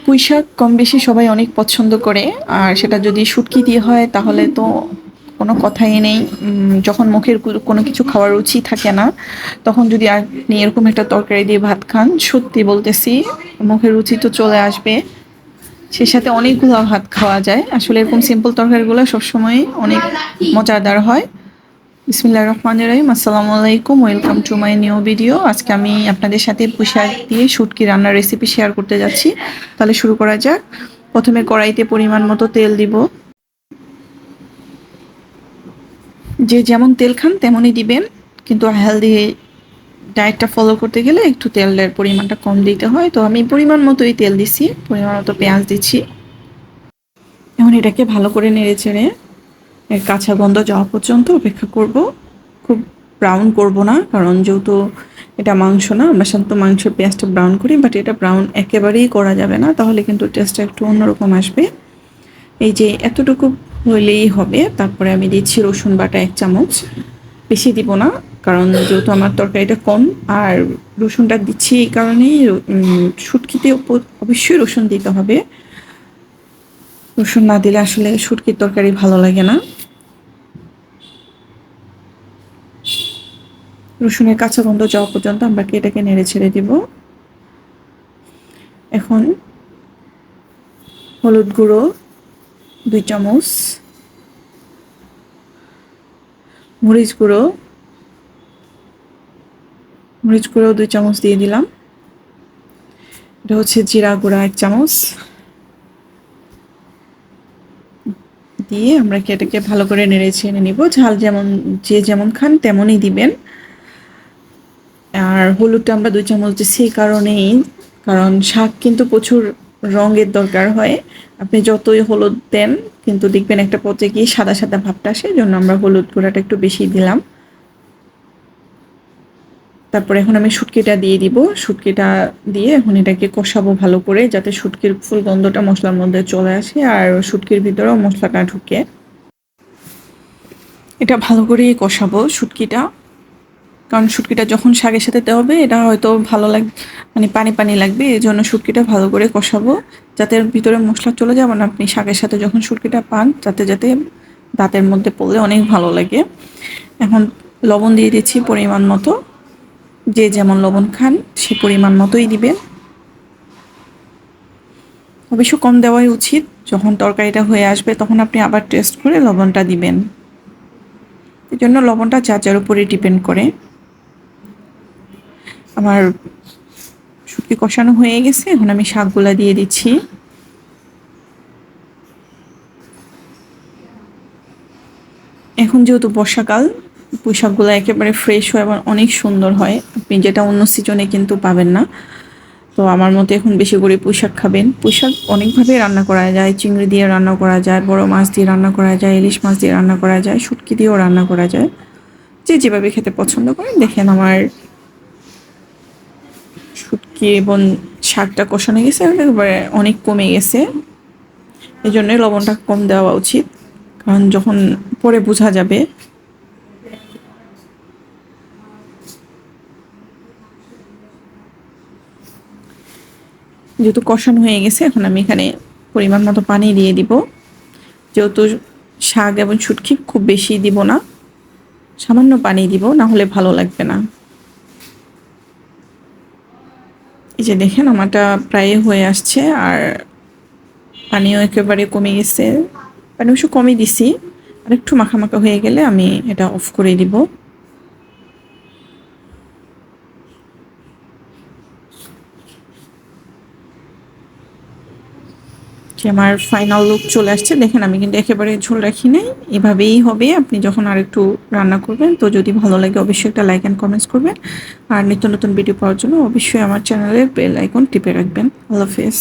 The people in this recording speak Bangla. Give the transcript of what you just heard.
পুঁইশাক কম বেশি সবাই অনেক পছন্দ করে, আর সেটা যদি শুটকি দিয়ে হয় তাহলে তো কোনো কথাই নেই। যখন মুখের কোনো কিছু খাওয়ার রুচি থাকে না, তখন যদি আপনি এরকম একটা তরকারি দিয়ে ভাত খান, সত্যি বলতেছি মুখের রুচি তো চলে আসবে। সে সাথে অনেকগুলো ভাত খাওয়া যায়। আসলে এরকম সিম্পল তরকারিগুলো সবসময় অনেক মজাদার হয়। বিসমিল্লাহির রহমানির রহিম। আসসালামু আলাইকুম, welcome to my new video. আজকে আমি আপনাদের সাথে পুঁইশাক দিয়ে শুটকি রান্নার রেসিপি শেয়ার করতে যাচ্ছি। তাহলে শুরু করা যাক। প্রথমে কড়াইতে পরিমাণ মতো তেল দিব। যে যেমন তেল খান তেমনই দিবেন, কিন্তু হেলদি ডায়েটটা ফলো করতে গেলে একটু তেলের পরিমাণটা কম দিতে হয়। তো আমি পরিমাণ মতোই তেল দিছি, পরিমাণ মতো পেঁয়াজ দিচ্ছি। এখন এটাকে ভালো করে নেড়ে চেড়ে এর কাঁচা গন্ধ যাওয়া পর্যন্ত অপেক্ষা করব। খুব ব্রাউন করব না, কারণ যেহেতু এটা মাংস না, আমরা সাধারণত মাংসের পেঁয়াজটা ব্রাউন করি, বাট এটা ব্রাউন একেবারেই করা যাবে না, তাহলে কিন্তু টেস্টটা একটু অন্যরকম আসবে। এই যে এতটুকু হলেই হবে। তারপরে আমি দিচ্ছি রসুন বাটা 1 চামচ, বেশি দিব না, কারণ যেহেতু আমার তরকারিটা কম। আর রসুনটা দিচ্ছি এই কারণেই, শুটকিতে অবশ্যই রসুন দিতে হবে। রসুন না দিলে আসলে শুটকির তরকারি ভালো লাগে না। রসুনের কাঁচা গন্ধ যাওয়া পর্যন্ত আমরা এটাকে নেড়ে ছেড়ে দিব। এখন হলুদ গুঁড়ো 2 চামচ, মরিচ গুঁড়ো 2 চামচ দিয়ে দিলাম। এটা হচ্ছে জিরা গুঁড়া 1 চামচ দিয়ে আমরা এটাকে ভালো করে নেড়ে ছেড়ে নিব। ঝাল যে যেমন খান তেমনই দিবেন। আর হলুদটা আমরা 2 চামচ দিচ্ছি এই কারণেই, কারণ শাক কিন্তু প্রচুর রঙের দরকার হয়। আপনি যতই হলুদ দেন কিন্তু দেখবেন একটা পর্যায়ে গিয়ে সাদা সাদা ভাবটা আসে, জন্য আমরা হলুদ গুঁড়াটা একটু বেশি দিলাম। তারপরে এখন আমি শুটকিটা দিয়ে দিব। শুটকিটা দিয়ে এখন এটাকে কষাবো ভালো করে, যাতে শুটকির ফুল গন্ধটা মশলার মধ্যে চলে আসে আর শুটকির ভিতরেও মশলাটা ঢুকে। এটা ভালো করে কষাবো শুটকিটা, কারণ শুটকিটা যখন শাকের সাথে দেওয়া হবে এটা হয়তো ভালো মানে পানি পানি লাগবে, এই জন্য শুটকিটা ভালো করে কষাবো, যাতে ভিতরে মশলা চলে যায়। মানে আপনি শাকের সাথে যখন শুটকিটা পান, যাতে দাঁতের মধ্যে পড়লে অনেক ভালো লাগে। এখন লবণ দিয়ে দিচ্ছি পরিমাণ মতো। যে যেমন লবণ খান সে পরিমাণ মতোই দিবেন। অবশ্য কম দেওয়াই উচিত। যখন তরকারিটা হয়ে আসবে তখন আপনি আবার টেস্ট করে লবণটা দিবেন। এই জন্য লবণটা যার যার উপরে ডিপেন্ড করে। আমার শুটকি কষানো হয়ে গেছে, এখন আমি শাকগুলা দিয়ে দিচ্ছি। এখন যেহেতু বর্ষাকাল, পুঁই শাকগুলো একেবারে ফ্রেশ হয় এবং অনেক সুন্দর হয়, আপনি যেটা অন্য সিজনে কিন্তু পাবেন না। তো আমার মতে এখন বেশি করে পুঁই শাক খাবেন। পুঁই শাক অনেকভাবে রান্না করা যায়, চিংড়ি দিয়ে রান্না করা যায়, বড় মাছ দিয়ে রান্না করা যায়, ইলিশ মাছ দিয়ে রান্না করা যায়, শুটকি দিয়েও রান্না করা যায়। যে যেভাবে খেতে পছন্দ করেন। দেখেন আমার শুটকি এবং শাকটা কষানো গেছে, একেবারে অনেক কমে গেছে। এই জন্যে লবণটা কম দেওয়া উচিত, কারণ যখন পরে বোঝা যাবে। যেহেতু কষানো হয়ে গেছে, এখন আমি এখানে পরিমাণ মতো পানি দিয়ে দিব। যেহেতু শাক এবং শুটকি খুব বেশি দিব না, সামান্য পানি দিব, না হলে ভালো লাগবে না। এই যে দেখেন আমারটা প্রায় হয়ে আসছে, আর পানিও একেবারে কমে গেছে। পানি অবশ্য কমই দিছি, আর একটু মাখা মাখা হয়ে গেলে আমি এটা অফ করে দিব। যে আমার ফাইনাল লুক চলে আসছে, দেখেন আমি কিন্তু একেবারে ঝোল রাখি নাই। এভাবেই হবে আপনি যখন আর একটু রান্না করবেন। তো যদি ভালো লাগে অবশ্যই একটা লাইক অ্যান্ড কমেন্টস করবেন, আর নিত্য নতুন ভিডিও পাওয়ার জন্য অবশ্যই আমার চ্যানেলের বেল আইকন টিপে রাখবেন। আল্লাহ হাফেজ।